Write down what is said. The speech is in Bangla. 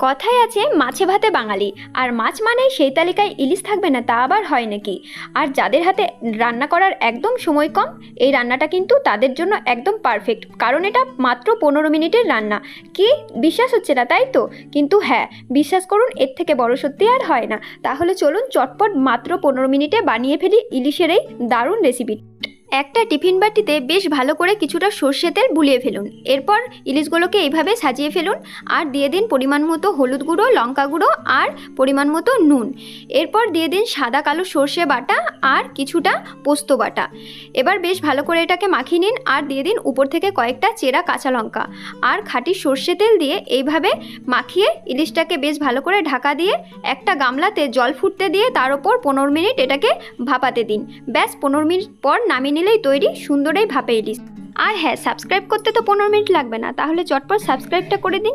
কথায় আছে মাছে ভাতে বাঙালি, আর মাছ মানেই সেই তালিকায় ইলিশ থাকবে না তা আবার হয় নাকি। আর যাদের হাতে রান্না করার একদম সময় কম, এই রান্নাটা কিন্তু তাদের জন্য একদম পারফেক্ট, কারণ এটা মাত্র 15 মিনিটের রান্না। কি বিশ্বাস হচ্ছে না তাই তো? কিন্তু হ্যাঁ, বিশ্বাস করুন, এর থেকে বড় সত্যি আর হয় না। তাহলে চলুন চটপট মাত্র 15 মিনিটে বানিয়ে ফেলি ইলিশের এই দারুণ রেসিপি। একটা টিফিন বাটিতে বেশ ভালো করে কিছুটা সর্ষে তেল বুলিয়ে ফেলুন। এরপর ইলিশগুলোকে এইভাবে সাজিয়ে ফেলুন, আর দিয়ে দিন পরিমাণ মতো হলুদ গুঁড়ো, লঙ্কা গুঁড়ো আর পরিমাণ মতো নুন। এরপর দিয়ে দিন সাদা কালো সর্ষে বাটা আর কিছুটা পোস্ত বাটা। এবার বেশ ভালো করে এটাকে মাখিয়ে নিন, আর দিয়ে দিন উপর থেকে কয়েকটা চেরা কাঁচা লঙ্কা আর খাঁটি সর্ষে তেল দিয়ে এইভাবে মাখিয়ে ইলিশটাকে বেশ ভালো করে ঢাকা দিয়ে একটা গামলাতে জল ফুটতে দিয়ে তার ওপর 15 মিনিট এটাকে ভাপাতে দিন। ব্যাস 15 মিনিট পর নামিয়ে নিলেই তৈরি সুন্দর এই ভাপা ইলিশ। আর হ্যাঁ, সাবস্ক্রাইব করতে তো 15 মিনিট লাগবে না, তাহলে চটপট সাবস্ক্রাইবটা করে দিন।